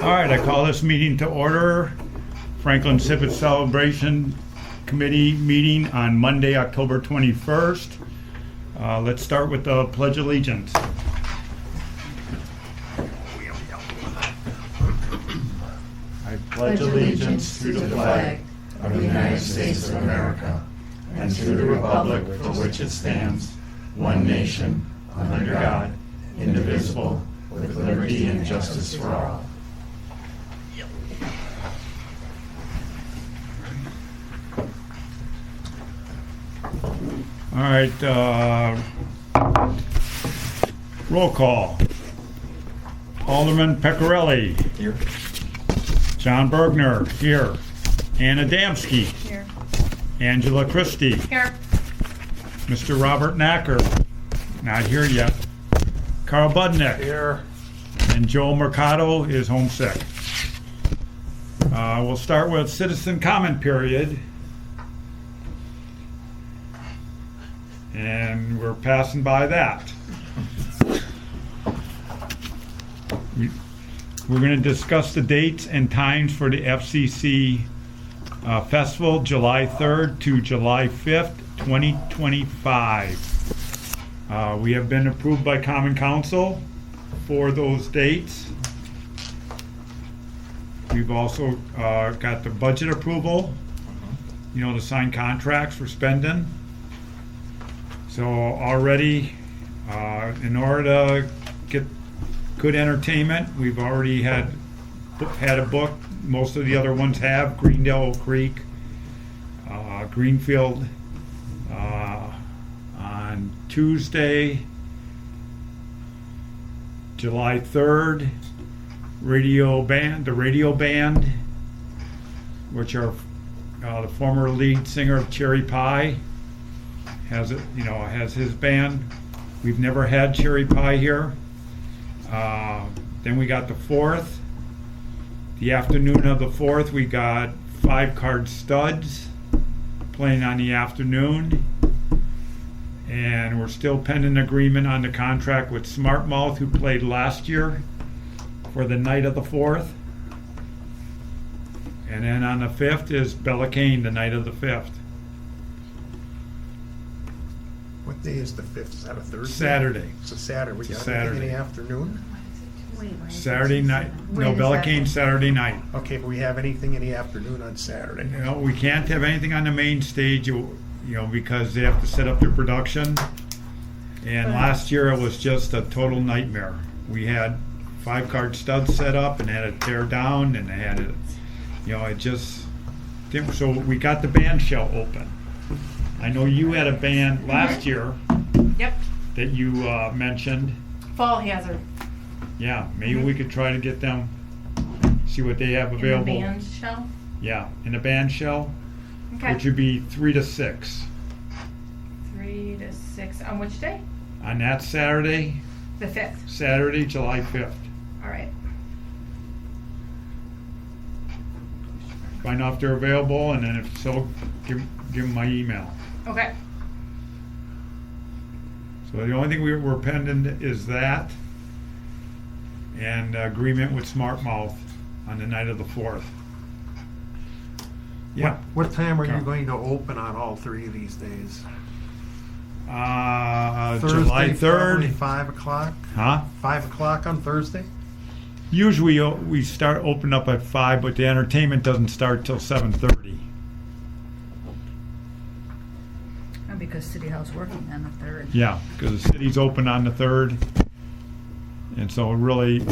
All right, I call this meeting to order. Franklin Civic Celebration Committee meeting on Monday, October 21st. Let's start with the Pledge of Allegiance. I pledge allegiance to the flag of the United States of America and to the republic for which it stands, one nation, under God, indivisible, with liberty and justice for all. All right, roll call. Alderman Pecorelli. Here. John Bergner, here. Ann Adamski. Here. Angela Christie. Here. Mr. Robert Knacker, not here yet. Carl Budnick. Here. And Joe Mercado is homesick. We'll start with citizen comment period. And we're passing by that. We're going to discuss the dates and times for the FCC Festival, July 3rd to July 5th, 2025. We have been approved by Common Council for those dates. We've also got the budget approval, to sign contracts for spending. So already, in order to get good entertainment, we've already had a book. Most of the other ones have Greendale Creek, Greenfield on Tuesday, July 3rd. The radio band, which are the former lead singer of Cherry Pie, has his band. We've never had Cherry Pie here. Then we got the 4th. The afternoon of the 4th, we got 5-card studs playing on the afternoon. And we're still pending agreement on the contract with Smart Mouth, who played last year, for the night of the 4th. And then on the 5th is Bella Cane, the night of the 5th. What day is the 5th? Is that a Thursday? Saturday. It's a Saturday. We It's a got Saturday. anything in the afternoon? Saturday night. No, Bella Cane Saturday night. Okay, but we have anything in the afternoon on Saturday? We can't have anything on the main stage, because they have to set up their production. And last year it was just a total nightmare. We had 5-card studs set up and had to tear down, and they had it. It just didn't. So we got the band shell open. I know you had a band last year. Yep. That you mentioned. Fall Hazard. Yeah, maybe we could try to get them, see what they have available. In the band shell? Yeah, in a band shell, Okay. which would be 3 to 6. 3 to 6. On which day? On that Saturday, The 5th. Saturday, July 5th. All right. Find out if they're available, and then if so, give them my email. Okay. So the only thing we're pending is that, and agreement with Smart Mouth on the night of the 4th. Yeah. What time are you Okay. going to open on all three of these days? July Thursday, 3rd. 5 o'clock? Huh? 5 o'clock on Thursday? Usually we start open up at 5, but the entertainment doesn't start till 7:30. Because City Hall's working on the 3rd. Yeah, because the city's open on the 3rd, and so really,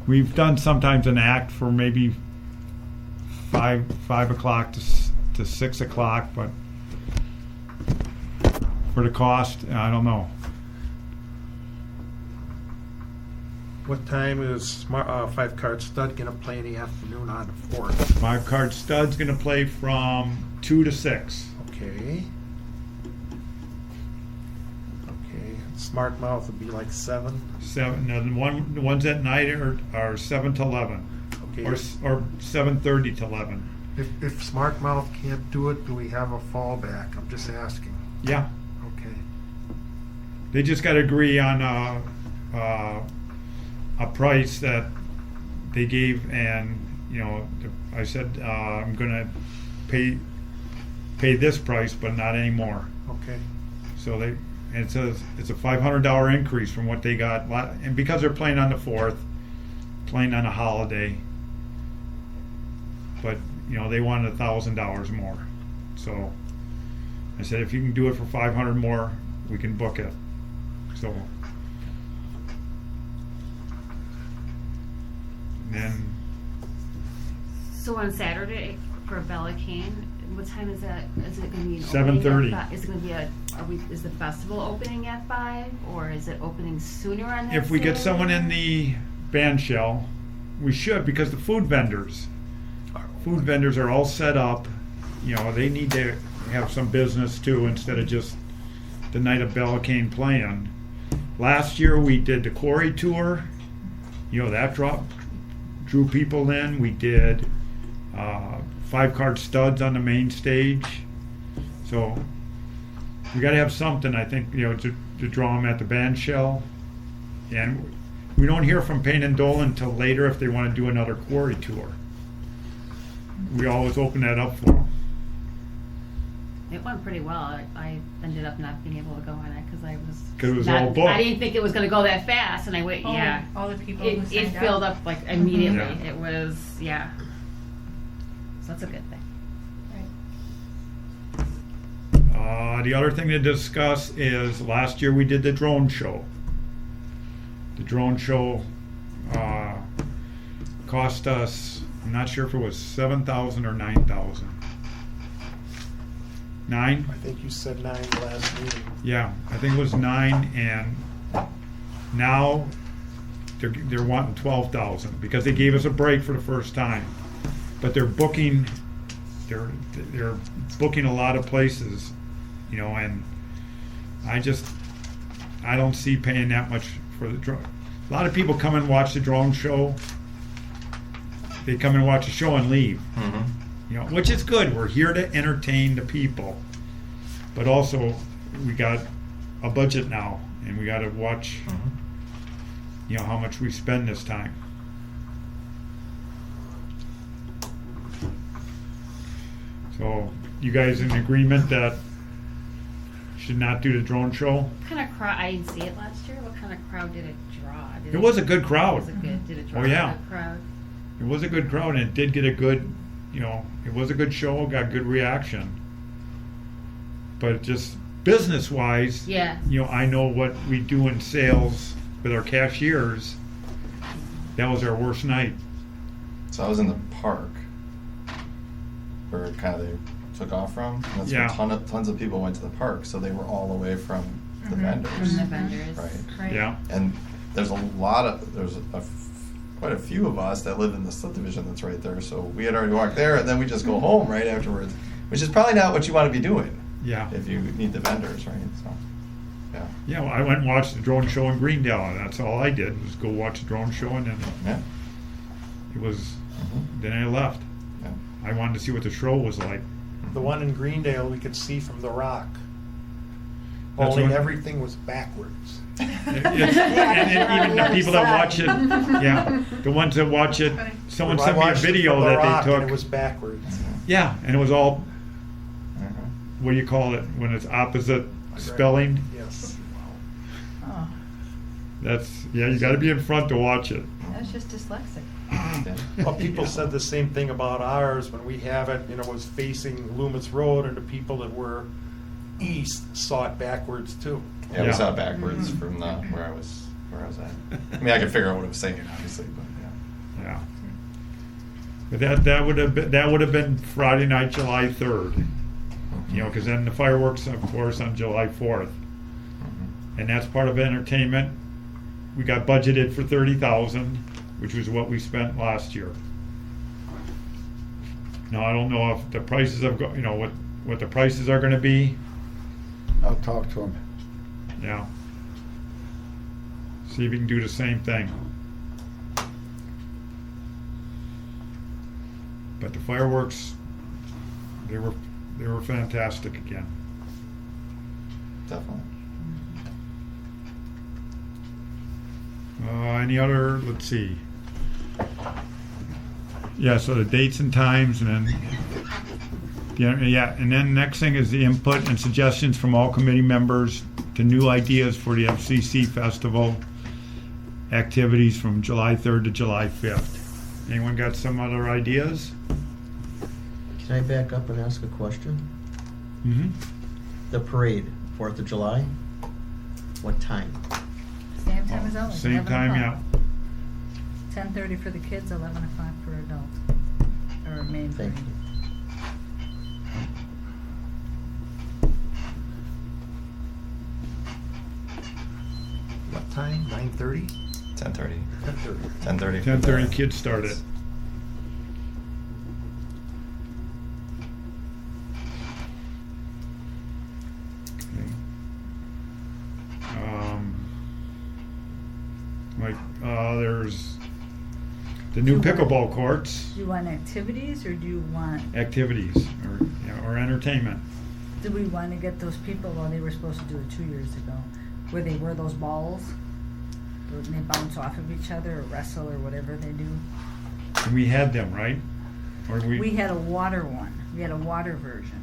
we've done sometimes an act for maybe 5 o'clock to 6 o'clock, but for the cost, I don't know. What time is 5-card stud going to play in the afternoon on the 4th? 5-card stud's going to play from 2 to 6. Okay. Smart Mouth would be like 7. 7. And the ones at night are 7 to 11, Okay. or 7:30 to 11. If Smart Mouth can't do it, do we have a fallback? I'm just asking. Yeah. Okay. They just got to agree on a price that they gave, and I said I'm gonna pay this price, but not anymore. Okay. So it's a $500 increase from what they got, and because they're playing on the 4th, playing on a holiday, but they wanted $1,000 more. So I said, if you can do it for 500 more, we can book it. So then So on Saturday for Bella Cane, what time is that? Is it going to be 7:30. Is it going to be is the festival opening at 5, or is it opening sooner on that? if we get Saturday? someone in the band shell, we should, because the food vendors are all set up. They need to have some business too, instead of just the night of Bella Cane playing. Last year we did the quarry tour. That drew people in. We did 5-card studs on the main stage. So we got to have something, I think, to draw them at the band shell. And we don't hear from Payne and Dolan until later if they want to do another quarry tour. We always open that up for them. It went pretty well. I ended up not being able to go on it because it was all booked. I didn't think it was going to go that fast, and I went. Yeah, All the people it who signed filled up like immediately. Yeah. It was So that's a good thing. The other thing to discuss is last year we did the drone show. The drone show cost us, I'm not sure if it was $7,000 or $9,000. $9? I think you said 9 last meeting. Yeah, I think it was 9, and now they're wanting $12,000 because they gave us a break for the first time. But they're booking a lot of places, and I don't see paying that much for the drone. A lot of people come and watch the drone show. They come and watch the show and leave. Mm-hmm. Which is good. We're here to entertain the people, but also we got a budget now, and we got to watch, how much we spend this time. So, you guys in agreement that should not do the drone show? What kind of crowd? I didn't see it last year. What kind of crowd did it draw? It was a good crowd. Was it good? Did it draw Oh, yeah. a good crowd? It was a good crowd, and it did get a good, it was a good show, got good reaction. But just business-wise, Yeah. I know what we do in sales with our cashiers. That was our worst night. So I was in the park where kind of they took off from. And that's Yeah. where tons of people went to the park, so they were all away from the vendors. From the vendors. Right. Yeah. And there's quite a few of us that live in the subdivision that's right there, so we had already walked there, and then we just go home right afterwards, which is probably not what you want to be doing Yeah. if you need the vendors, right? So, yeah. Yeah, well, I went and watched the drone show in Greendale, and that's all I did was go watch the drone show, and then Yeah. it was. Mhm. Then I left. Yeah. I wanted to see what the show was like. The one in Greendale we could see from the rock. That's Only what- everything was backwards. And even the people that watch it, the ones that watch it, someone I sent me a watched it video from the that rock they and took. it was backwards. Yeah, and it was all, Mhm. what do you call it, when it's opposite spelling? Yes. Oh, You gotta be in front to watch it. that's just dyslexic. Yeah. Well, people said the same thing about ours when we have it, was facing Loomis Road, and the people that were east saw it backwards too. Yeah, we Yeah. saw it backwards from where I was at. I mean, I could figure out what it was saying, obviously, but yeah. Yeah. But that would have been Friday night, July 3rd. Because then the fireworks, of course, on July 4th. Mhm. And that's part of entertainment. We got budgeted for $30,000, which was what we spent last year. Now I don't know if the prices have what the prices are going to be. I'll talk to him. Yeah. See if we can do the same thing. But the fireworks, they were fantastic again. Definitely. Any other, let's see. Yeah, so the dates and times, and then, and then next thing is the input and suggestions from all committee members to new ideas for the FCC Festival activities from July 3rd to July 5th. Anyone got some other ideas? Can I back up and ask a question? Mm-hmm. The parade, 4th of July, what time? Same time as always. Same 11 time, yeah. o'clock. 10:30 for the kids, 11 o'clock for adults. Or main Thank parade. What time? 9:30? 10:30. 10:30. 10:30. 10:30 kids start it. Okay. There's the new pickleball courts, Do you want activities or do you want, activities, or entertainment. do we want to get those people, well, they were supposed to do it 2 years ago, where they wear those balls and they bounce off of each other or wrestle or whatever they do? And we had them, right? Or We had a water one. We had a water version.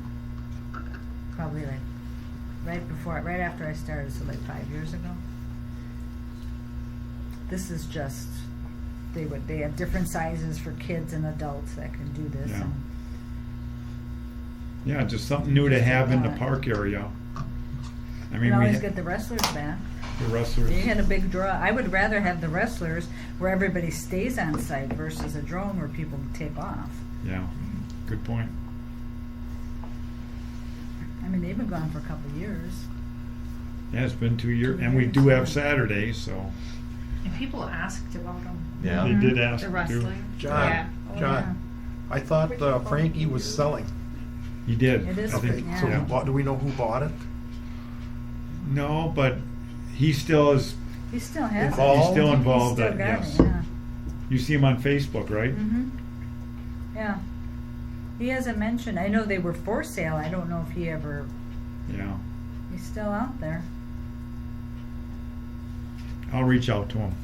Probably like right after I started, so like 5 years ago. This is just, they have different sizes for kids and adults that can do this. Yeah. And Yeah, just something new to have in the park area. I you mean, can we always had get the wrestlers back. the wrestlers. You had a big draw. I would rather have the wrestlers where everybody stays on site versus a drone where people take off. Yeah, good point. I mean, they've been gone for a couple of years. Yeah, it's been 2 years, and we do have Saturdays, so And people asked about them. Yeah. they did ask The to. wrestling. John, Yeah. Oh, John, I thought Frankie was selling. He did. It is I think, Okay, yeah. so yeah. who bought, do we know who bought it? No, but he still is. He still has Involved? it. He's still involved. He's still got Yes. it, yeah. You see him on Facebook, right? Mm-hmm. Yeah. He hasn't mentioned, I know they were for sale, I don't know if he ever, Yeah. he's still out there. I'll reach out to him.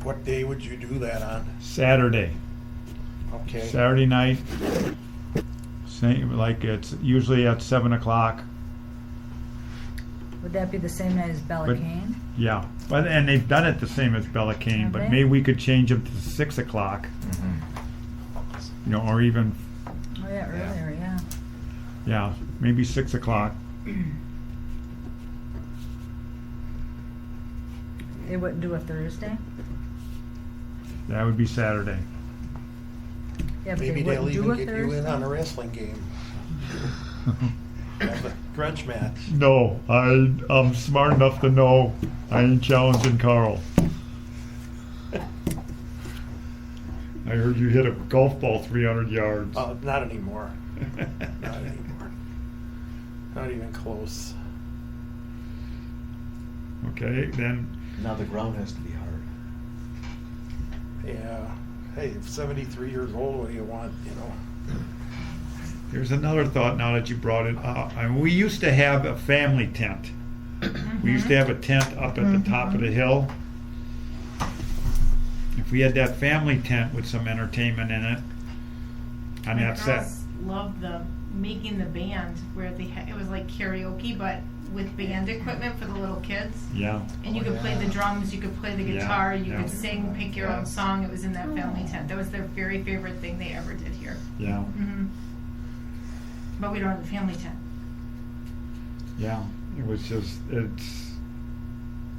What day would you do that on? Saturday. Okay. Saturday night. Same, like it's usually at 7 o'clock. Would that be the same night as Bella But- Cane? Yeah, but and they've done it the same as Bella Cane, Have but they? maybe we could change them to 6 o'clock. You know, or even Oh, yeah, earlier, yeah. yeah, maybe 6 o'clock. They wouldn't do a Thursday? That would be Saturday. Yeah, but Maybe they they'll wouldn't do even a get you in on a Thursday? wrestling game. Have a grudge match. No, I'm smart enough to know I ain't challenging Carl. I heard you hit a golf ball 300 yards. Not anymore. Not anymore. Not even close. Okay, then Now the ground has to be hard. Yeah. Hey, 73 years old, what do you want, you know? here's another thought now that you brought it up. I mean, we used to have a family tent. We used to have a tent up at the top of the hill. If we had that family tent with some entertainment in it, on that set. girls loved making the band where it was like karaoke, but with band equipment for the little kids. Yeah, And you could play the drums, you could play the Yeah, guitar, you yeah. could sing, pick your own song. It was in that family tent. That was their very favorite thing they ever did here. yeah, hmm But we don't have a family tent. yeah. It was just, it's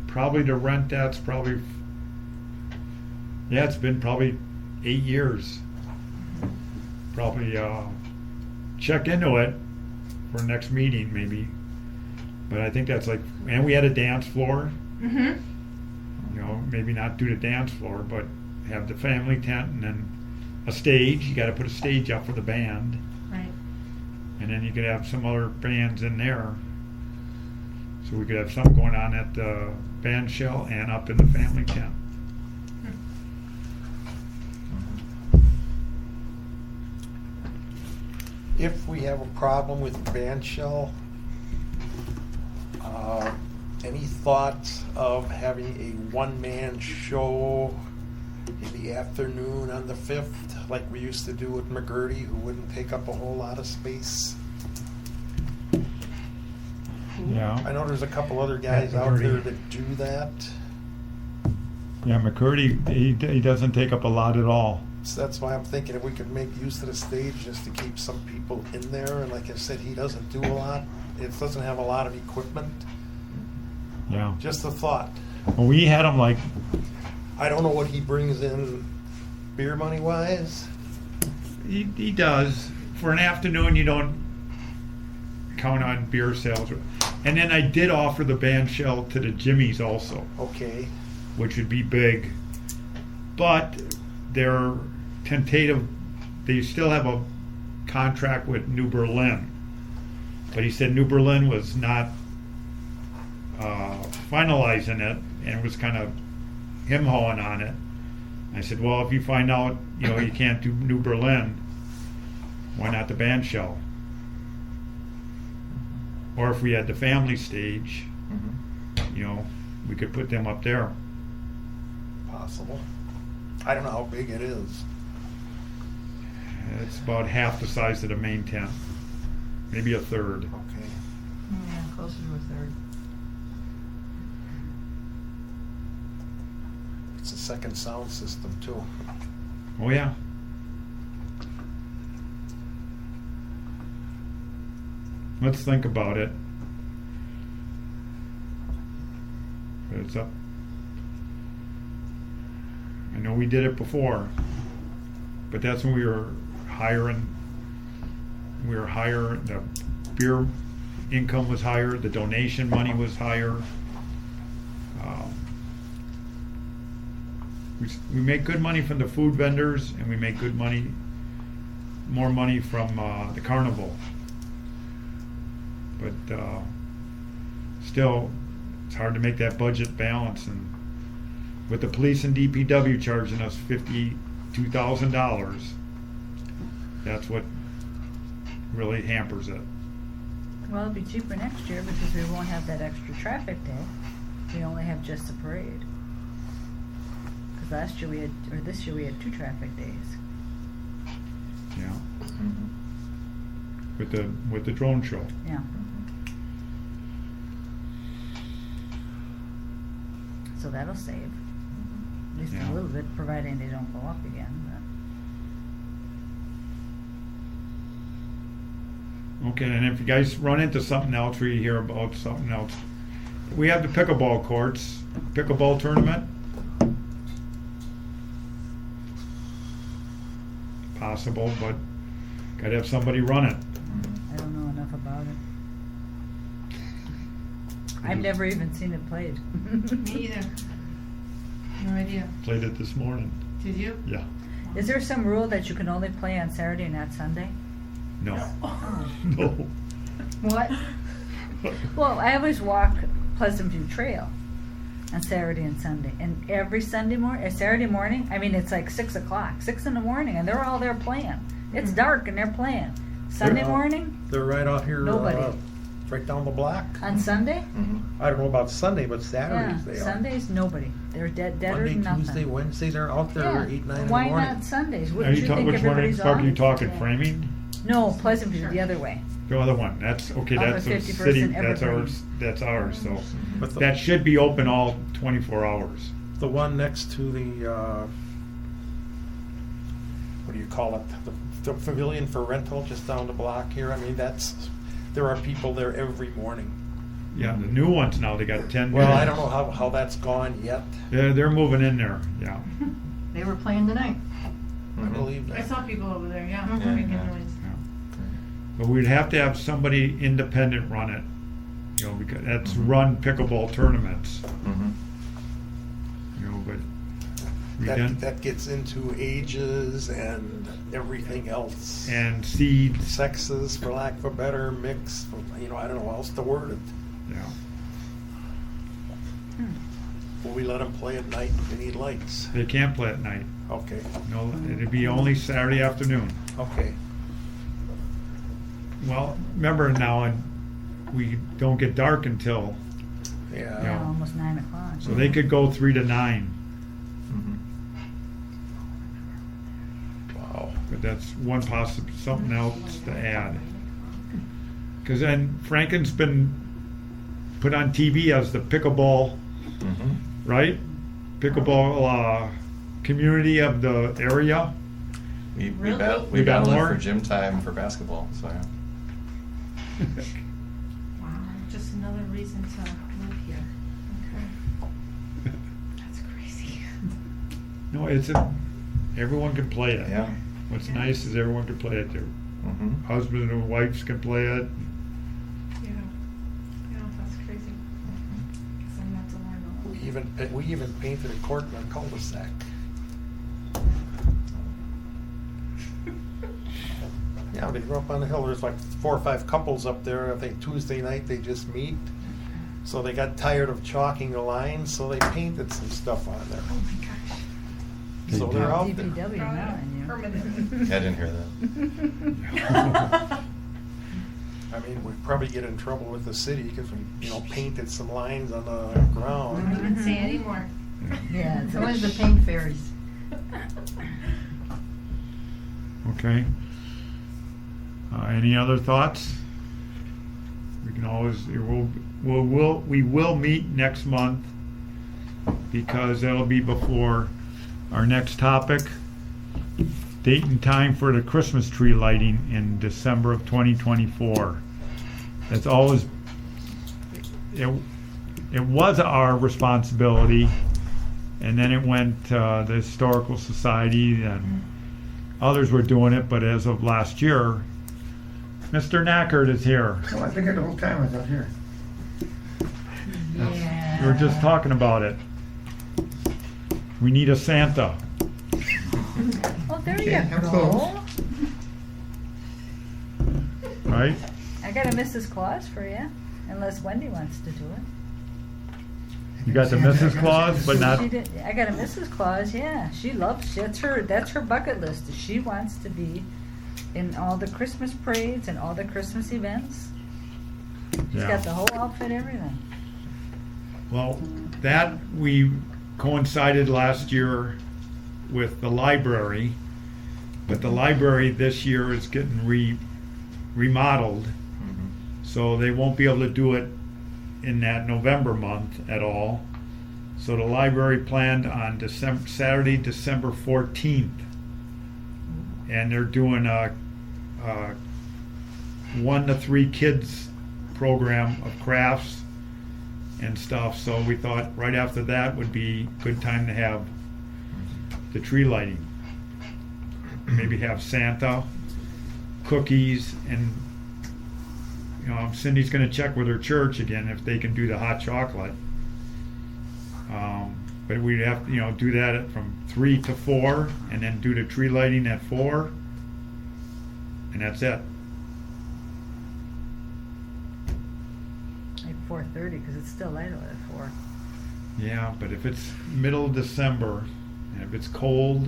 probably to rent that's probably, yeah, it's been probably 8 years. Probably check into it for next meeting maybe. But I think that's like, and we had a dance floor, hmm you know, maybe not do the dance floor, but have the family tent and then a stage. You got to put a stage up for the band. Right. And then you could have some other bands in there. So we could have something going on at the band shell and up in the family tent. If we have a problem with band shell, Any thoughts of having a one-man show in the afternoon on the 5th, like we used to do with McGurty, who wouldn't take up a whole lot of space? Yeah. I know there's a couple other guys At out there McGurty. that do that. Yeah, McCurdy, he doesn't take up a lot at all. So that's why I'm thinking if we could make use of the stage just to keep some people in there. And like I said, he doesn't do a lot. It doesn't have a lot of equipment. Yeah. Just a thought. Well, we had him like, I don't know what he brings in beer money wise. he does. For an afternoon, you don't count on beer sales. And then I did offer the band shell to the Jimmies also, Okay. which would be big. But they're tentative. They still have a contract with New Berlin. But he said New Berlin was not finalizing it, and was kind of him-hawing on it. I said, well, if you find out, you can't do New Berlin, why not the band shell? Or if we had the family stage, we could put them up there. Possible. I don't know how big it is. It's about half the size of the main tent, maybe a third. Okay. Yeah, closer to a third. It's a second sound system too. Oh yeah. Let's think about it. But it's up. I know we did it before, but that's when we were hiring. The beer income was higher. The donation money was higher. We make good money from the food vendors, and we make more money from the carnival. But still, it's hard to make that budget balance. And with the police and DPW charging us $52,000, that's what really hampers it. Well, it'll be cheaper next year because we won't have that extra traffic day. We only have just the parade. Because this year we had 2 traffic days. Yeah. With the drone show. Yeah. So that'll save. At least Yeah. a little bit, providing they don't go up again. Okay, and if you guys run into something else or you hear about something else, we have the pickleball courts, pickleball tournament. Possible, but gotta have somebody run it. I don't know enough about it. I've never even seen it played. Me either. No idea. Played it this morning. Did you? Yeah. Is there some rule that you can only play on Saturday and not Sunday? No. Oh. No. What? Well, I always walk Pleasant View Trail on Saturday and Sunday, and every Saturday morning, I mean, it's like 6 o'clock, 6 in the morning, and they're all there playing. It's dark and they're playing. Sunday morning, They're right out here. Nobody. Right down the block. on Sunday, I don't know about Sunday, but yeah, Saturdays they are. Sundays nobody. They're deader Monday, than nothing. Tuesday, Wednesday, they're out there Yeah. 8, 9 in the Why morning. not Sundays? Are Wouldn't you you talking, think which one everybody's park are you on? talking, Framing? No, Pleasant View, the other way. The other one, that's, okay, Off of that's a 51st city, and that's Evergreen. ours, so. But the, That should be open all 24 hours. the one next to the, what do you call it? The pavilion for rental just down the block here. I mean, there are people there every morning. Yeah, the new ones now, they got 10. Well, I don't know how that's gone yet. They're moving in there, yeah. They were playing tonight. I believe I that. saw people over there, yeah, Mhm. making Yeah. noise. But we'd have to have somebody independent run it, because that's run pickleball tournaments, but we didn't, That gets into ages and everything else. and seeds, Sexes, for lack of a better mix, I don't know how else to word it. yeah. Will we let them play at night? They need lights. They can't play at night. Okay, No, it'd be only Saturday afternoon. okay. Well, remember now, we don't get dark until Yeah. Yeah, almost 9 o'clock. So they could go 3 to 9, Mhm. Wow. but that's one something else to add. Because then Franken's been put on TV as the pickleball, Mhm. right? Pickleball community of the area. We Really? we got battled it more? for gym time for basketball. So yeah. Wow, just another reason to live here. Okay. That's crazy. No, everyone can play it. Yeah. What's nice is everyone can play it. Their Mhm. husbands and wives can play it. Yeah. Yeah, that's crazy. Guess I'm not to learn all of it. We even painted a court in our cul-de-sac. Yeah, they grew up on the hill. There's like 4 or 5 couples up there. I think Tuesday night they just meet. So they got tired of chalking the lines, so they painted some stuff on there. Oh my gosh. So they're out there. DPW now, and you. Permanent. I didn't hear that. I mean, we'd probably get in trouble with the city because we, painted some lines on the ground. Don't even say anymore. Yeah, It's always the paint fairies. Okay. Any other thoughts? We can always we will meet next month because that'll be before our next topic. Date and time for the Christmas tree lighting in December of 2024. That's always it was our responsibility, and then it went to the Historical Society, and others were doing it, but as of last year, Mr. Knackert is here. Oh, I think the whole time I was up here. Yeah. We were just talking about it. We need a Santa. Oh, there you Yeah, go. close. Right? I got a Mrs. Claus for you, unless Wendy wants to do it. You got the Mrs. Claus, but not. She did. I got a Mrs. Claus. Yeah, she loves. That's her bucket list. She wants to be in all the Christmas parades and all the Christmas events. She's Yeah. got the whole outfit, everything. Well, that we coincided last year with the library, but the library this year is getting remodeled, Mhm. so they won't be able to do it in that November month at all. So the library planned on Saturday, December 14th, and they're doing a 1 to 3 kids program of crafts and stuff. So we thought right after that would be a good time to have the tree lighting. Maybe have Santa, cookies, and Cindy's going to check with her church again if they can do the hot chocolate. But we'd have to do that from 3 to 4, and then do the tree lighting at 4, and that's it. Like 4:30, because it's still light out at 4. Yeah, but if it's middle of December, and if it's cold,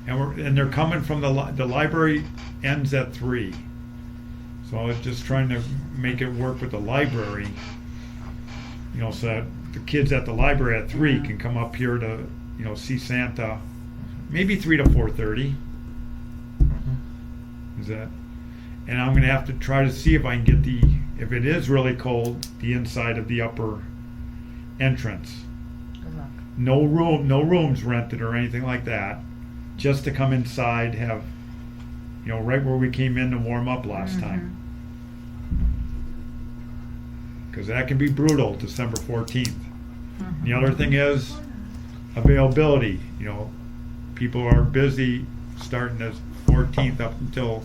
and they're coming from the library ends at 3, so I was just trying to make it work with the library, so that the kids at the library at 3 can come up here to see Santa, maybe 3 to 4:30. Mhm. Is that? And I'm gonna have to try to see if I can get if it is really cold, the inside of the upper entrance. Good luck. No rooms rented or anything like that. Just to come inside, have, right where we came in to warm up last time. Because that can be brutal, December 14th. The other thing is availability. People are busy starting the 14th up until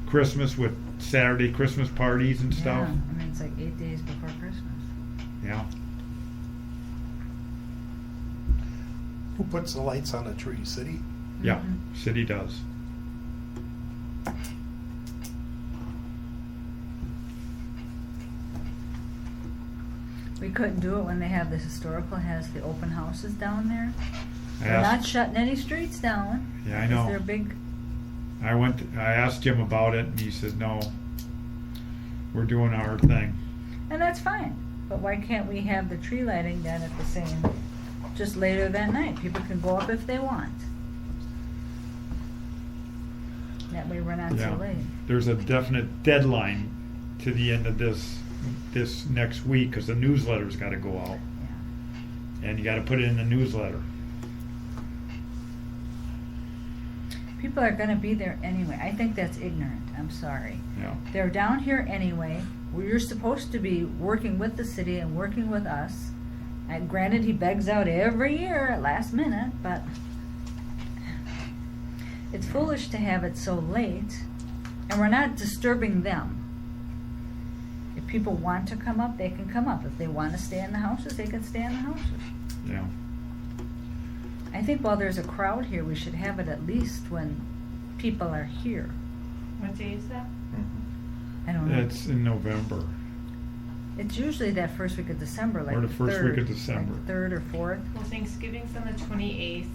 Christmas with Saturday Christmas parties and stuff. Yeah, I mean, it's like 8 days before Christmas. Yeah. Who puts the lights on the tree? City? Yeah, city does. We couldn't do it when they have the historical has the open houses down there. I They're not asked, shutting any streets down. Yeah, I because know. They're big. I asked Jim about it, and he said, no, we're doing our thing. And that's fine. But why can't we have the tree lighting done at the same, just later that night? People can go up if they want. That way we're not Yeah. so late. There's a definite deadline to the end of this next week, because the newsletter's gotta go out. Yeah. And you gotta put it in the newsletter. People are gonna be there anyway. I think that's ignorant. I'm sorry. Yeah. They're down here anyway. We're supposed to be working with the city and working with us. And granted, he begs out every year at last minute, but it's foolish to have it so late, and we're not disturbing them. If people want to come up, they can come up. If they want to stay in the houses, they can stay in the houses. Yeah. I think while there's a crowd here, we should have it at least when people are here. What day is that? I don't know. It's in November. It's usually that first week of December, like Or the first week of third, December. like 3rd or 4th. Well, Thanksgiving's on the 28th,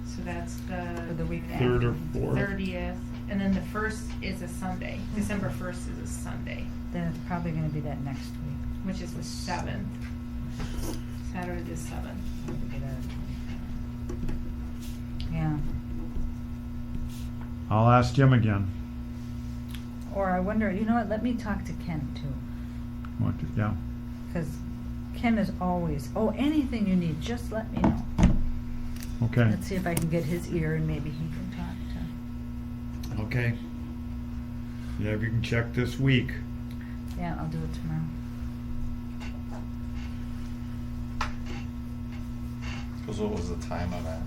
so that's For the week Third or after. fourth. 30th, and then the 1st is a Sunday. December 1st is a Sunday, Then it's probably gonna be that next week. which is the 7th. Saturday the 7th. Yeah. I'll ask Jim again. Or I wonder, you know what, let me talk to Ken too. Yeah. Because Ken is always, anything you need, just let me know. Okay. Let's see if I can get his ear and maybe he can talk to. Okay. Yeah, if you can check this week. Yeah, I'll do it tomorrow. Because what was the time on that?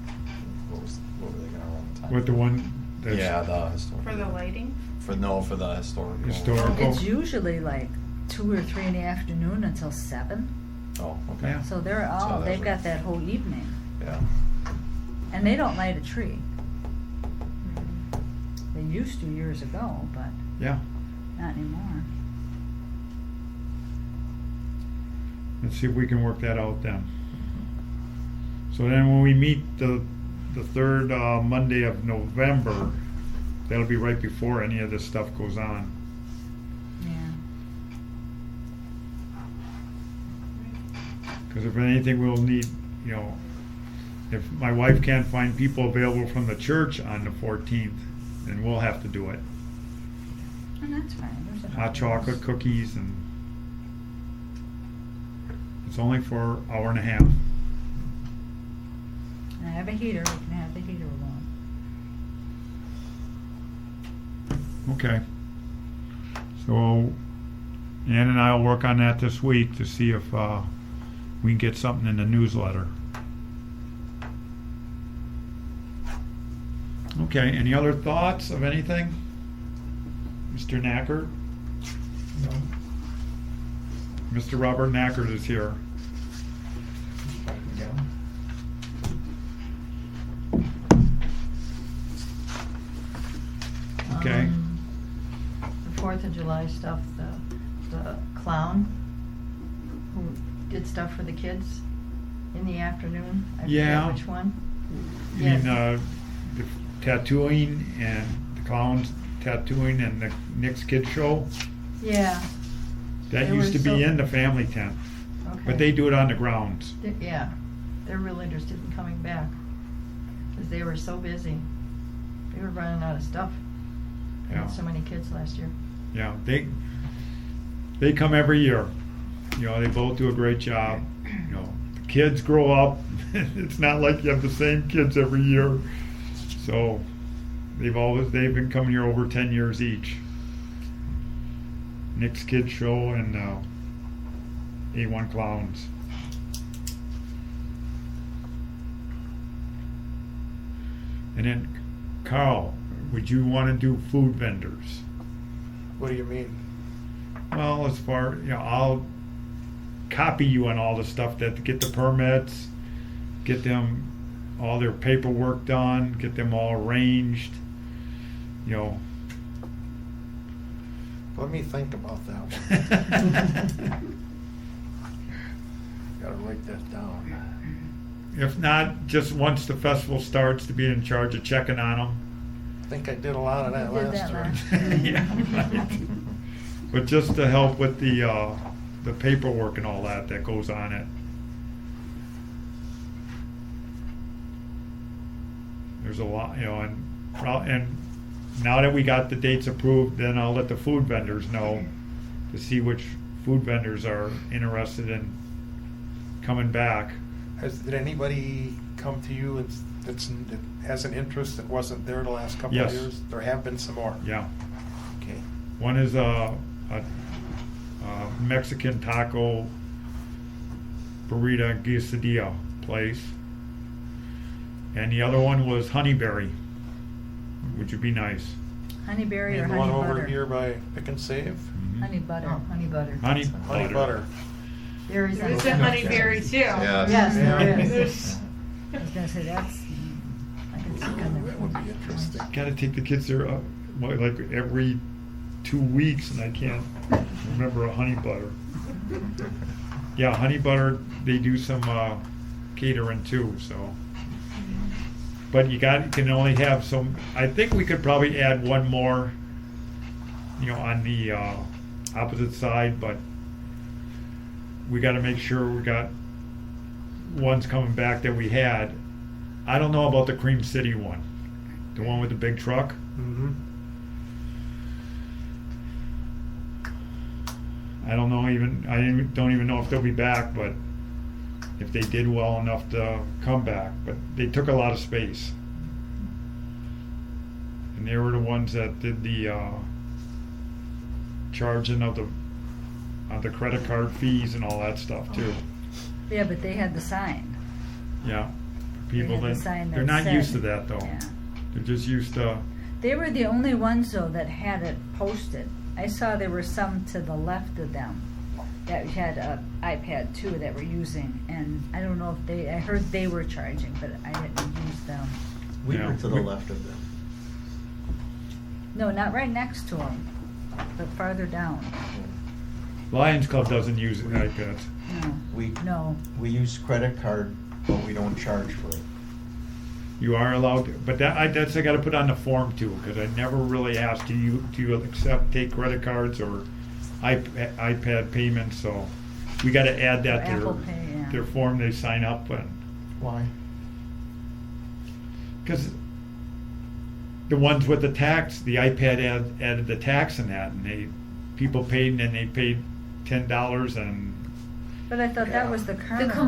What were they gonna run the time? With the one that's Yeah, the historical. For the lighting? For the historical. Historical. It's usually like 2 or 3 in the afternoon until 7. Oh, okay. Yeah. So they're So they've that's- got that whole evening. Yeah. And they don't light a tree. They used to years ago, but Yeah. not anymore. Let's see if we can work that out then. So then when we meet the third Monday of November, that'll be right before any of this stuff goes on. Yeah. Because if anything, we'll need, if my wife can't find people available from the church on the 14th, then we'll have to do it. And that's fine. There's enough Hot of chocolate, those. cookies, and it's only for an hour and a half. And I have a heater. We can have the heater alone. Okay. So Ann and I will work on that this week to see if we can get something in the newsletter. Okay, any other thoughts of anything? Mr. Knackert? No. Mr. Robert Knackert is here. Yeah. Okay. The 4th of July stuff, the clown who did stuff for the kids in the afternoon. I Yeah. forget which one. You Yes. mean the tattooing and the clowns tattooing and the Nick's Kid Show? Yeah, That They used to were be so- in the family tent, okay. but they do it on the grounds. Yeah, they're real interested in coming back, because they were so busy. They were running out of stuff. They Yeah. had so many kids last year. Yeah, they come every year. They both do a great job. The kids grow up. It's not like you have the same kids every year. So they've been coming here over 10 years each. Nick's Kid Show and A1 Clowns. And then, Carl, would you want to do food vendors? What do you mean? Well, as far, I'll copy you on all the stuff to get the permits, get them all their paperwork done, get them all arranged, Let me think about that one. Gotta write that down. If not, just once the festival starts, to be in charge of checking on them. I think I did a lot of that You did last that year. last Yeah, right. But just to help with the the paperwork and all that goes on it. There's a lot, and now that we got the dates approved, then I'll let the food vendors know to see which food vendors are interested in coming back. Did anybody come to you that has an interest that wasn't there the last couple Yes. of years? There have been some more. Yeah. Okay. One is a Mexican taco burrito quesadilla place. And the other one was honeyberry, which would be nice. Honeyberry or The honey one butter? over here by Pick and Save? Honey butter. Oh, honey butter. Honey Honey butter. Berries on There's a honeyberry too. Yes, there is. There's- I was gonna say that's. I can see kind of- That would be interesting. Gotta take the kids there like every 2 weeks, and I can't remember a honey butter. Yeah, honey butter, they do some catering too, so. But you can only have some, I think we could probably add one more, on the opposite side, but we gotta make sure we got ones coming back that we had. I don't know about the Cream City one, the one with the big truck. Mm-hmm. I don't know don't even know if they'll be back, but if they did well enough to come back, but they took a lot of space. And they were the ones that did the charging of the credit card fees and all that stuff too. Yeah, but they had the sign. Yeah. People had the that, sign they're that not said- used to that though. Yeah. They're just used to, They were the only ones though that had it posted. I saw there were some to the left of them that had a iPad too that were using, and I don't know if I heard they were charging, but I didn't use them. We Yeah. were to the left of them. No, not right next to them, but farther down. Lions Club doesn't use iPads. No. We use credit card, but we don't charge for it. You are allowed, but that's I got to put on the form too, because I never really asked, do you take credit cards or iPad payments? So we got to add that Or to Apple Pay, yeah. their form they sign up, and Why? because the ones with the tax, the iPad added the tax in that, and people paid, and then they paid $10 and. But I thought that was the The carnival.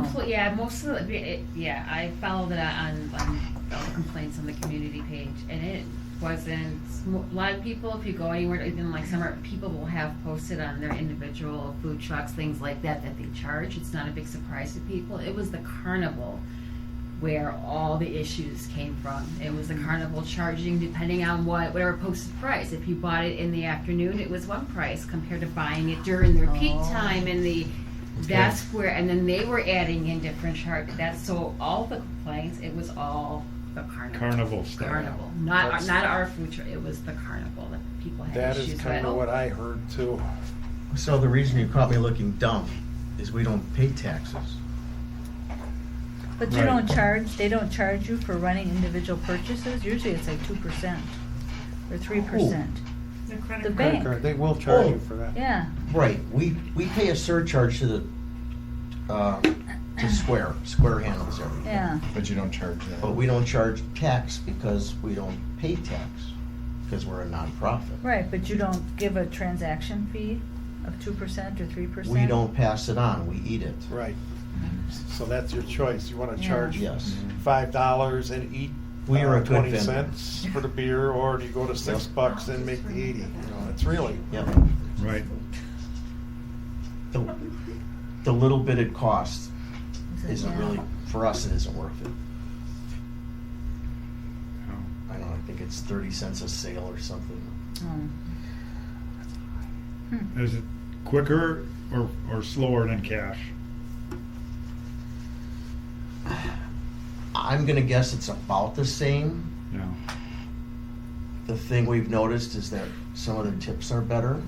most of I followed it on all the complaints on the community page, and it wasn't, a lot of people, if you go anywhere, even like summer, people will have posted on their individual food trucks, things like that they charge. It's not a big surprise to people. It was the carnival where all the issues came from. It was the carnival charging depending on whatever posted price. If you bought it in the afternoon, it was one price compared to buying it during their peak Oh. time in the. That's where, and then they were adding in different so all the complaints, it was all the carnival. Carnival stuff. Carnival, not That's- our food truck, it was the carnival that people had That issues is with. kind of what I heard too. So the reason you're probably looking dumb is we don't pay taxes. But you Right. don't charge, they don't charge you for running individual purchases? Usually it's like 2% or 3%. The credit The card. bank. Credit card, they will charge Oh. you for that. Yeah. Right, we pay a surcharge to Square handles everything. Yeah. But you don't charge that. But we don't charge tax because we don't pay tax, because we're a nonprofit. Right, but you don't give a transaction fee of 2% or 3%? We don't pass it on, we eat it. Right. So that's your choice. You want to Yeah. charge Yes. $5 and eat We are a good 20 vendor. cents for the beer, or do you go to $6 and make the 80? It's really. Yep. Right. The little bit it costs Is it- isn't yeah. really, for us, it isn't worth it. Oh. I don't know, I think it's 30 cents a sale or something. Hmm. Is it quicker or slower than cash? I'm gonna guess it's about the same. No. The thing we've noticed is that some of the tips are better.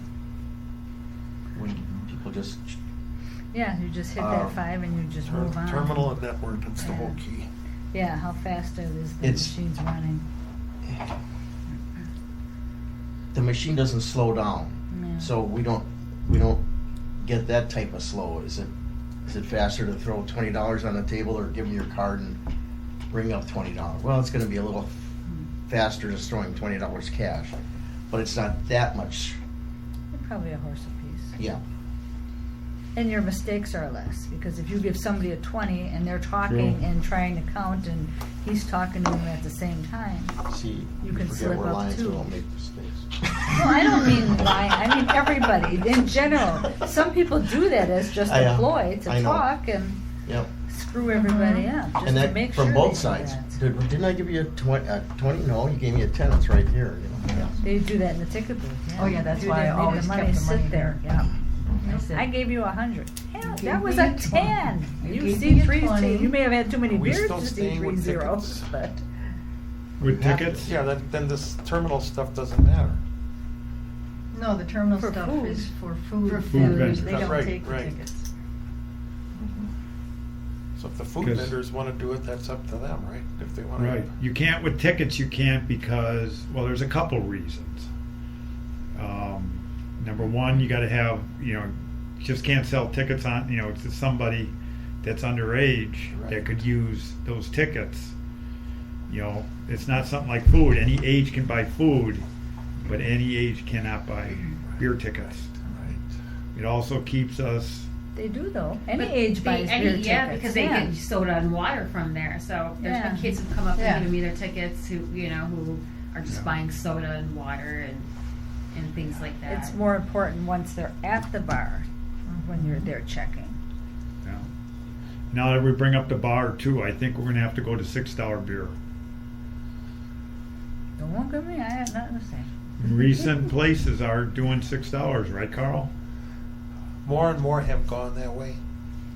When people just, Yeah, you just hit Um, that 5 and you just move on. Terminal and network, that's the whole key. Yeah, how fast is the It's- machines running? the machine doesn't slow down. Yeah. So we don't get that type of slow? Is it faster to throw $20 on the table or give them your card and bring up $20? Well, it's gonna be a little faster just throwing $20 cash, but it's not that much. Probably a horse apiece. Yeah. And your mistakes are less, because if you give somebody a 20 and they're talking True. and trying to count and he's talking to them at the same time. See, You can forget slip we're up lions, we too. don't make mistakes. No, I don't mean lying, I mean everybody, in general. Some people do that as just I, a ploy to I know. talk and Yep. screw everybody up, just And to that make sure from they both do sides. that. Didn't I give you a 20? No, you gave me a 10. It's right here. You know? They do that in the ticket booth, yeah. Oh, yeah, that's Do why I that, leave always the money kept the money sit there, there. yeah. I said, I gave you 100. Hell, gave that was me a a 20. 10. You You gave see me a 3 20. You may have had too many Are we beers still to see staying 3 with zeros, tickets? but With tickets? Yeah, then this terminal stuff doesn't matter. No, the terminal For stuff food. is for food. For food vendors. They don't Right, take the right. tickets. So if the food 'Cause- vendors wanna do it, that's up to them, right? If they wanna. Right. You can't with tickets. You can't because, well, there's a couple reasons. Number one, you got to have, you just can't sell tickets on, to somebody that's underage that Right. could use those tickets. It's not something like food. Any age can buy food, but any age cannot buy beer tickets. Right. It also keeps us. they do though. Any But age they- buys beer yeah, tickets. because they yeah. get soda and water from there. So there's Yeah. been kids who come up Yeah. and give me their tickets who are just Yeah. buying soda and water and things like that. It's more important once they're at the bar when you're there checking. Now that we bring up the bar too, I think we're going to have to go to $6 beer. Don't look at me. I have nothing to say. Recent places are doing $6, right, Carl? More and more have gone that way.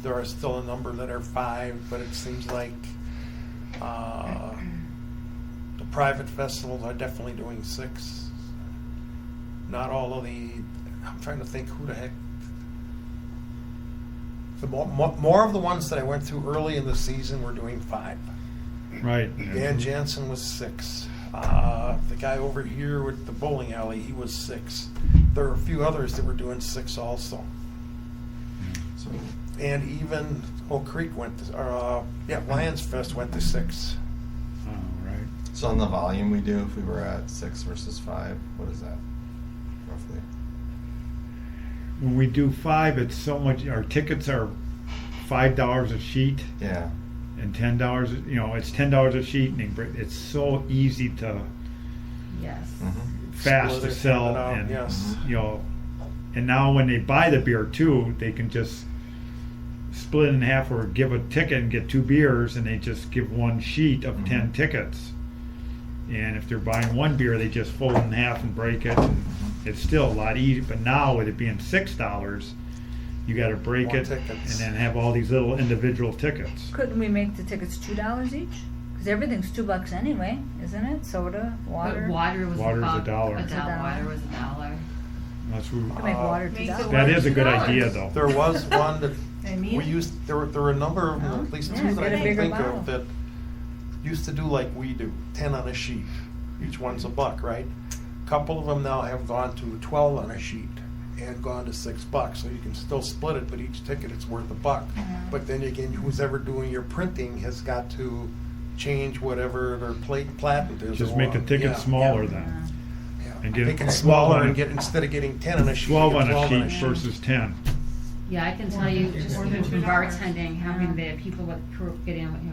There are still a number that are 5, but it seems like the private festivals are definitely doing 6. Not all of I'm trying to think who the heck. The more of the ones that I went through early in the season were doing 5. Right. Dan Jansen was 6. The guy over here with the bowling alley, he was 6. There were a few others that were doing 6 also. And even Oak Creek Lions Fest went to 6. Oh, right. So on the volume we do, if we were at 6 versus 5, what is that roughly? When we do 5, it's so much. Our tickets are $5 a sheet Yeah. and $10. It's $10 a sheet, and it's so easy to yes. fast Split to it, sell, hand it out, and yes. And now when they buy the beer too, they can just split it in half or give a ticket and get 2 beers, and they just give 1 sheet of 10 tickets. And if they're buying 1 beer, they just fold it in half and break it. And it's still a lot easier. But now with it being $6, you got to break More it tickets. and then have all these little individual tickets. Couldn't we make the tickets $2 each? Because everything's $2 anyway, isn't it? Soda, water. But water was Water's about $1. $1. Water was $1. That's what Could make water Makes it $2. that is a good $1. idea, though. There was one that I mean, we used. There were a number of them, at least Yeah, 2 that get I a can bigger think bottle. of that used to do like we do, 10 on a sheet. Each one's $1, right? A couple of them now have gone to 12 on a sheet and gone to $6. So you can still split it, but each ticket it's worth $1. But then again, who's ever doing your printing has got to change whatever their platen is. Just or make the one. ticket Yeah, smaller Uh, then. Yeah. and get Make it 12 smaller on and it. instead of getting 10 on a sheet, 12 you on get a 12 sheet versus 10. Yeah, I can tell you, just More than even from $2. bartending, having the people with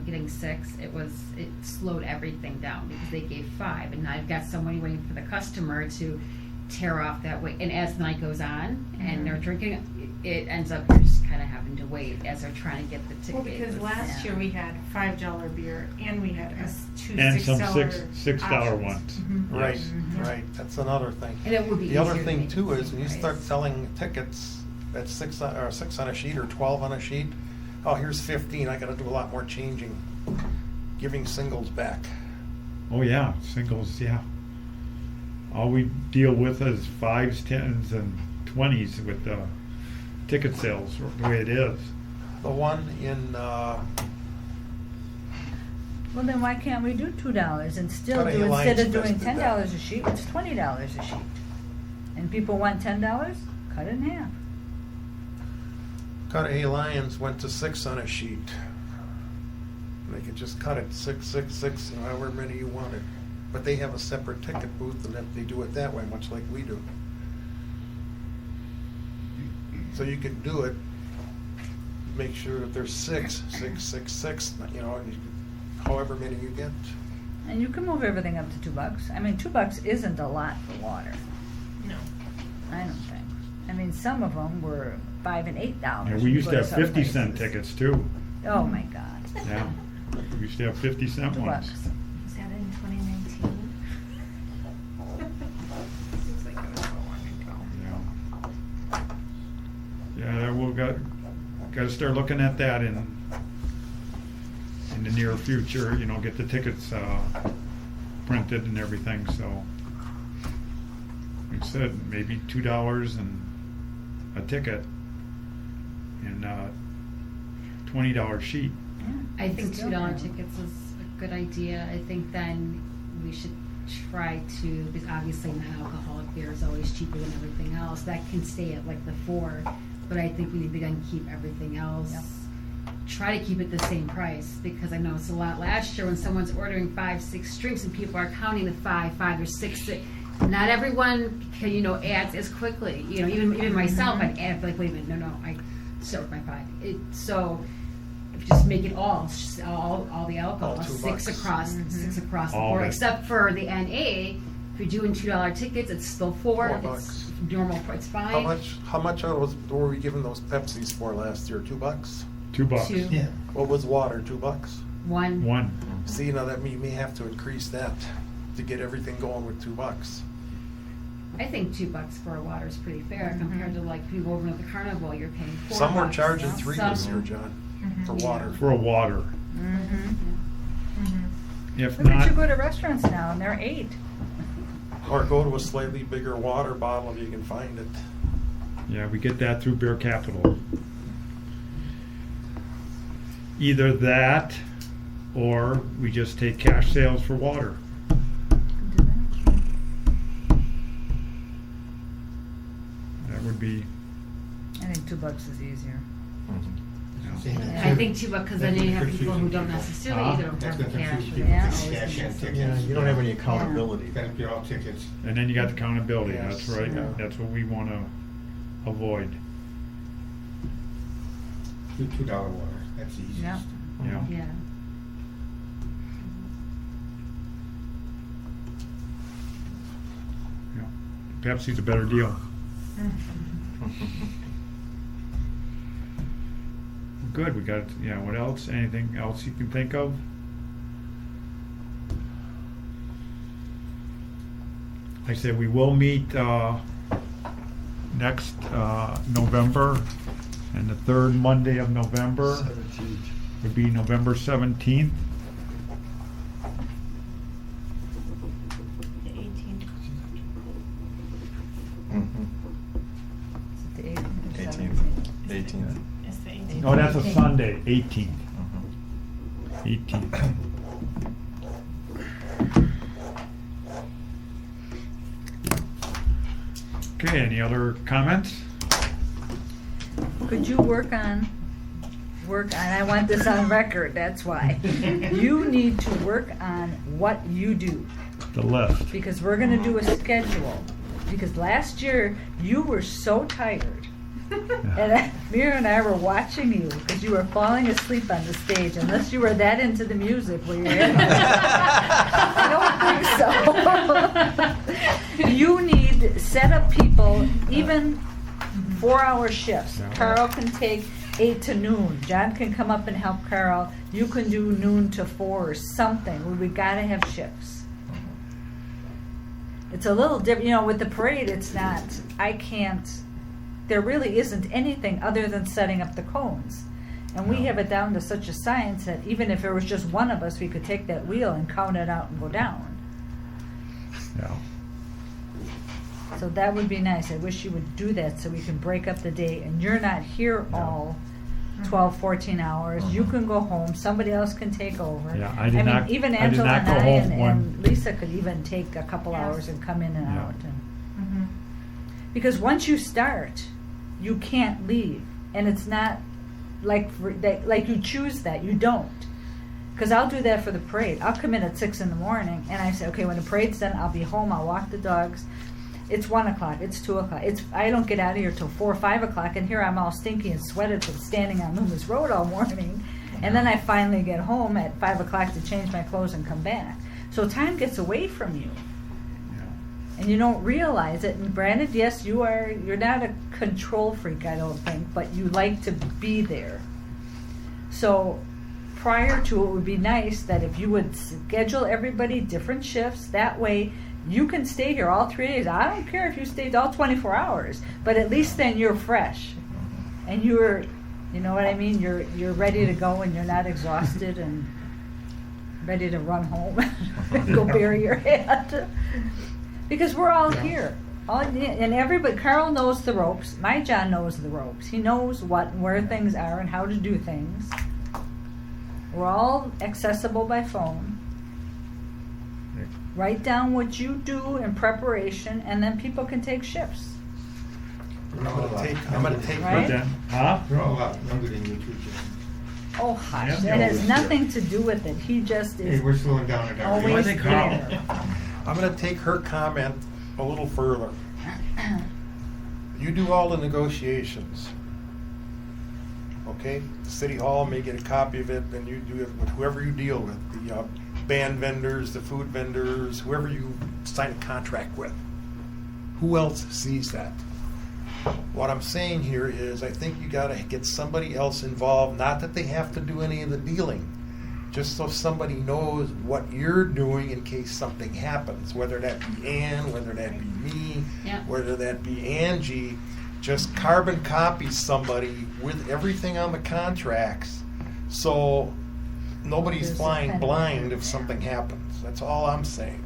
getting 6, it slowed everything down because they gave 5, and now I've got somebody waiting for the customer to tear off that way. And as the night goes on and they're drinking, it ends up you're just kind of having to wait as they're trying to get the ticket. well, because last year we had $5 beer and we had 2 And some $6 $6 options. ones. Mhm. Right, Yes. right. That's another thing. And it would be The other easier to thing make too it is when you easier start price. selling tickets at 6 on a sheet or 12 on a sheet, oh, here's 15. I got to do a lot more changing, giving singles back. Oh yeah, singles, yeah. All we deal with is 5s, 10s, and 20s with the ticket sales, the way it is. The one in Well, then why can't we do $2 and still But do, Alliance instead of doing Fest did $10 that. a sheet, it's $20 a sheet? And people want $10, cut it in half. Cudahy Lions went to 6 on a sheet. They could just cut it 6, 6, 6, however many you wanted. But they have a separate ticket booth, and they do it that way, much like we do. So you can do it, make sure that there's 6, 6, 6, 6, you know, and however many you get. And you can move everything up to $2. I mean, $2 isn't a lot for water. No. I don't think. I mean, some of them were $5 and $8. Yeah, we used to have some 50-cent places. tickets too. Oh my God. Yeah, we used to have 50-cent $2. ones. Was that in 2019? Seems like it was so long ago. Yeah. Yeah, we'll got to start looking at that in the near future. You know, get the tickets printed and everything. So, like I said, maybe $2 and a ticket and $20 sheet. Yeah, I think still $2 good. tickets is a good idea. I think then we should try to, because obviously non-alcoholic beer is always cheaper than everything else. That can stay at like the 4, but I think we need to then keep everything else. Yep. Try to keep it the same price, because I noticed a lot last year when someone's ordering 5, 6 drinks and people are counting the 5 or 6. Not everyone can, you know, adds as quickly. You know, even myself, I'd add like, wait a minute, no, I start with my 5. So if you just make it all, it's just all the alcohol, All $6 $2. across, $6 across the All board, of it. except for the NA. If you're doing $2 tickets, it's still $4. $4. It's normal. It's fine. How much were we giving those Pepsis for last year? $2? $2. 2, Yeah. What was water? $2? 1. One. See, now that you may have to increase that to get everything going with $2. I think $2 for a water is pretty fair compared to like if you go over to the carnival, you're paying $4. Some were charging Yeah. 3 Some- this year, John, for Mhm. water. For a water. Mhm. If Look at not, you go to restaurants now and they're $8. Or go to a slightly bigger water bottle if you can find it. yeah, we get that through Bear Capital. Either that, or we just take cash sales for water. Do that. That would be, I think $2 is easier. you know, I think too, because then you have people who don't necessarily either don't That's have the gonna cash. confuse or people they Yeah. with always cash need and something. tickets. Yeah, you don't have any accountability. Gotta be all tickets. and then you got the accountability. Yes. That's right. Yeah. That's what we want to avoid. $2 water, that's the easiest. Yeah. Yeah. Yeah. Yeah. Pepsi's a better deal. Good. We got. Yeah. What else? Anything else you can think of? Like I said, we will meet next November, and the third Monday of November 17th. would be November 17th. The 18th. Is it the 18th or 18th. 17th? 18th. It's the 18th. Oh, that's a Sunday, 18th. 18th. Okay, any other comments? Could you work on, I want this on record, that's why. You need to work on what you do, The list. because we're gonna do a schedule. Because last year, you were so tired. And Mira and I were watching you, because you were falling asleep on the stage, unless you were that into the music where you're in. I don't think so. You need set up people, even 4-hour shifts. Yeah. Carl can take 8 to noon. John can come up and help Carl. You can do noon to 4 or something. We gotta have shifts. It's a little different, you know, with the parade, it's not, there really isn't anything other than setting up the cones. And we No. have it down to such a science that even if it was just one of us, we could take that wheel and count it out and go down. Yeah. So that would be nice. I wish you would do that so we can break up the day and you're not here No. all 12, 14 hours. You can go home, somebody else can take over. Yeah, I did not- Even I did Angela not and go I home and when- Lisa could even take a couple Yes. hours and come in and Yeah. out. And, Mhm. because once you start, you can't leave. and it's not like like you choose that. You don't. Because I'll do that for the parade. I'll come in at 6 in the morning, and I say, okay, when the parade's done, I'll be home. I'll walk the dogs. It's 1 o'clock. It's 2 o'clock. I don't get out of here till 4 or 5 o'clock, and here I'm all stinky and sweated from standing on Loomis Road all morning. And then I finally get home at 5 o'clock to change my clothes and come back. So time gets away from you, and you don't realize it. And granted, yes, you're not a control freak, I don't think, but you like to be there. So prior to it would be nice that if you would schedule everybody different shifts, that way you can stay here all 3 days. I don't care if you stayed all 24 hours, but at least then you're fresh and you know what I mean? You're ready to go and you're not exhausted and ready to run home and go bury your head. Because we're all here. And everybody, Carl knows the ropes. My John knows the ropes. He knows where things are and how to do things. We're all accessible by phone. Write down what you do in preparation, and then people can take shifts. I'm gonna take Right? We're all a lot younger than you too, Jim. Oh, hush. Yeah. It has nothing to do with it. He just Hey, is we're slowing down in our always I think Carl- there. I'm gonna take her comment a little further. You do all the negotiations. Okay? City Hall may get a copy of it, and you do it with whoever you deal with, the band vendors, the food vendors, whoever you sign a contract with. Who else sees that? What I'm saying here is I think you gotta get somebody else involved, not that they have to do any of the dealing, just so somebody knows what you're doing in case something happens, whether that be Ann, whether that be me, Yeah. whether that be Angie. Just carbon copy somebody with everything on the contracts, so nobody's There's a flying pen. blind if something happens. That's all I'm saying.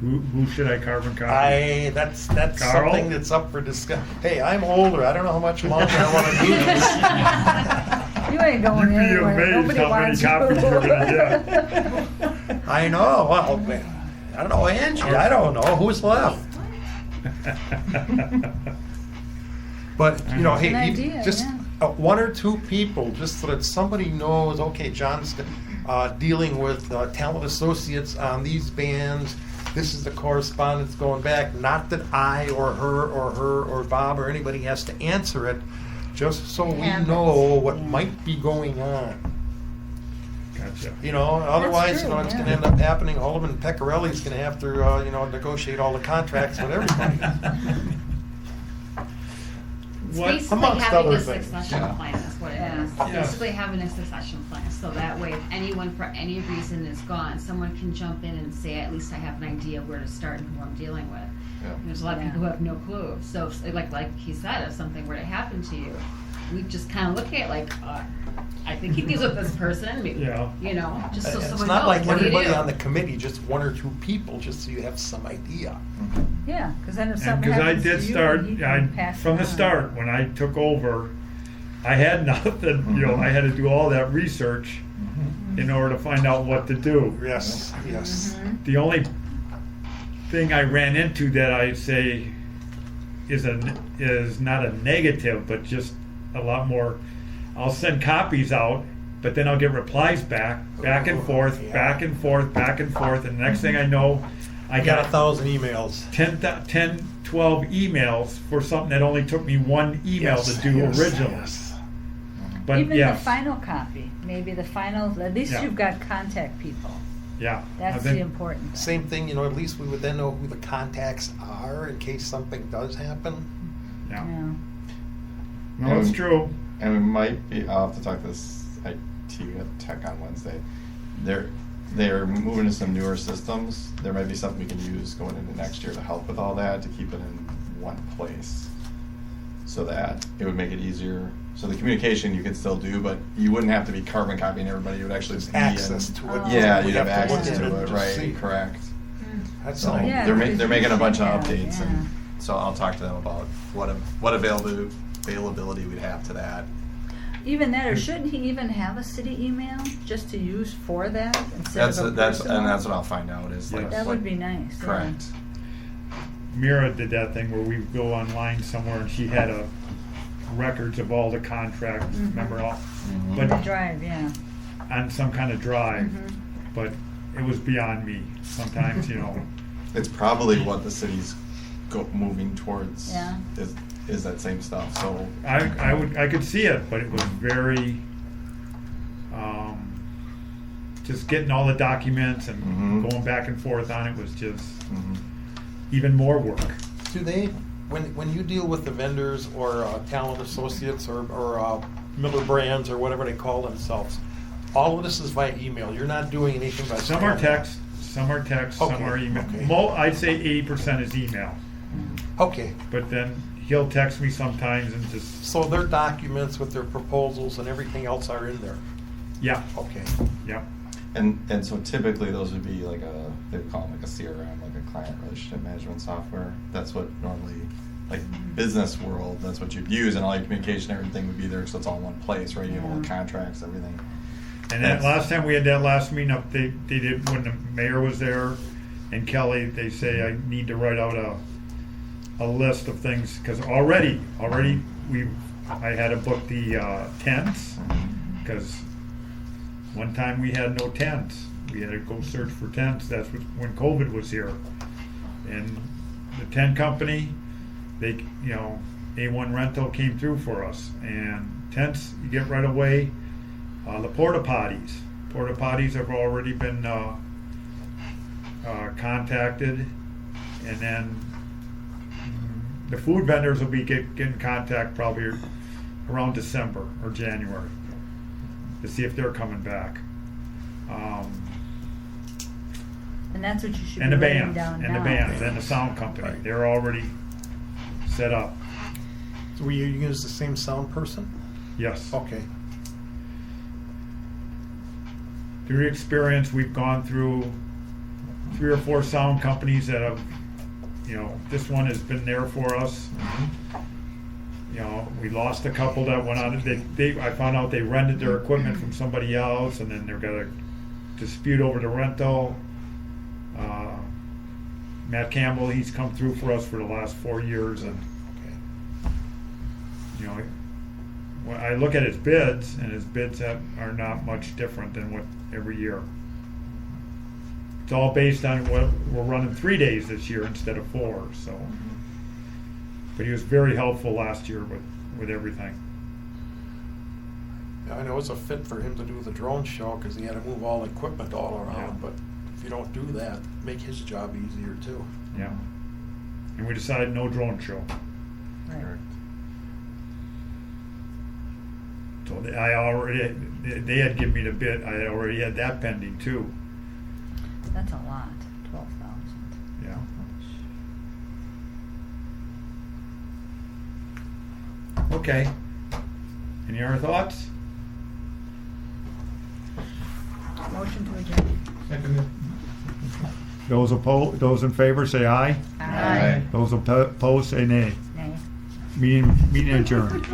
Who should I carbon copy? That's Carl? something that's up for discussion. Hey, I'm older. I don't know how much longer I want to do this. You ain't going You'd be anywhere. amazed Nobody how many wants copies you. you're gonna get. I know. Well, man, I don't know, Angie. I don't know who's left. But you know, It's an hey, idea, just yeah. One or two people, just so that somebody knows. Okay, John's dealing with Talent Associates on these bands. This is the correspondence going back. Not that I or her or Bob or anybody has to answer it, just so we Happens. know what Yeah. might be going on. Gotcha. You know, otherwise, true, you know, it's yeah. going to end up happening. Alderman Pecorelli's going to have to, you know, negotiate all the contracts with everybody. It's What- basically amongst having other a things. succession Yeah. plan is what it Yeah. is. Yes. Basically having a succession plan, so that way if anyone for any reason is gone, someone can jump in and say, at least I have an idea where to start and who I'm dealing with. Yeah. There's a lot of Yeah. people who have no clue. So if, like he said, if something were to happen to you, we just kind of look at it like, I think he deals with this person, maybe, Yeah. you know, just so It's someone not knows, like what do you everybody do? on the committee, just one or two people, just so you have some idea. Yeah, because then if And something because I happens to did you, start, you can pass from it the on. start, when I took over, I had nothing, you know, I had to do all that research in order to find out what to do. Yes, yes. The only thing I ran into that I say is not a negative, but just a lot more, I'll send copies out, but then I'll get replies back and forth, Yeah. back and forth, back and forth, and the next thing I know, I I got got 1,000 emails. 10, 12 emails for something that only took me one email Yes, to do yes, originally. yes. But Even yes, the final copy, maybe the final, at least Yeah. you've got contact people. yeah. That's I the think- important thing. Same thing, you know, at least we would then know who the contacts are in case something does happen. Yeah. Yeah. No, it's true. And we might be, I'll have to talk to this IT tech on Wednesday. They're moving to some newer systems. There might be something we can use going into next year to help with all that, to keep it in one place. So that it would make it easier. So the communication you could still do, but you wouldn't have to be carbon copying everybody. You would actually There's be access in, to it. Yeah, We you'd have look access at to and it, just see. right, correct. That's So all. Yeah, they're because making a bunch of yeah, updates, yeah. and so I'll talk to them about what availability we'd have to that. Even that, or shouldn't he even have a city email just to use for that instead of a That's personal? what I'll find out is like, Yes. That would be nice. yeah. correct. Mira did that thing where we go online somewhere and she had records of all the contracts, Mhm. remember all, The but drive, yeah. on some kind of drive. Mhm. But it was beyond me. Sometimes, you know, It's probably what the city's moving towards. Yeah. Is that same stuff, so. I could see it, but it was very, just getting all the documents and Mhm. going back and forth on it was just Mhm. even more work. Do they, when you deal with the vendors or talent associates or Miller Brands or whatever they call themselves, all of this is via email? You're not doing anything by. Some are scanning? text, some are text, some Okay, are email. okay. I'd say 80% is email, Okay, but then he'll text me sometimes and just, so their documents with their proposals and everything else are in there? yeah, Okay. yeah. And so typically those would be like they would call them like a CRM, like a client relationship management software. That's what normally, like business world, that's what you'd use, and all your communication, everything would be there, so it's all in one place, right? You have all the contracts, everything. And that last time we had that last meeting up, they did, when the mayor was there and Kelly, they say I need to write out a list of things, because already I had to book the tents, because one time we had no tents. We had to go search for tents. That's when COVID was here. And the tent company, they, you know, A1 Rental came through for us. And tents, you get right away. The porta potties have already been contacted. And then the food vendors will be getting contact probably around December or January to see if they're coming back. And that's what you should And be the writing bands, down and now. the bands, and the sound company, Right. they're already set up. So will you use the same sound person? Yes. Okay. Through experience, we've gone through 3 or 4 sound companies that have, you know, this one has been there for us. You know, we lost a couple that went on, I found out they rented their equipment from somebody else, and then they've got a dispute over the rental. Matt Campbell, he's come through for us for the last 4 years, and, Okay. you know, when I look at his bids, and his bids are not much different than what every year. It's all based on what we're running 3 days this year instead of 4, so. But he was very helpful last year with everything. Yeah, I know it's a fit for him to do the drone show because he had to move all the equipment all around, Yeah. but if you don't do that, make his job easier too. Yeah. And we decided no drone show. Right. So they had given me the bid, I had already had that pending too. That's a lot, 12,000. Yeah. Okay. Any other thoughts? Motion to adjourn. Second. Those in favor say aye. Aye. Those opposed say nay. Nay. Meeting adjourned.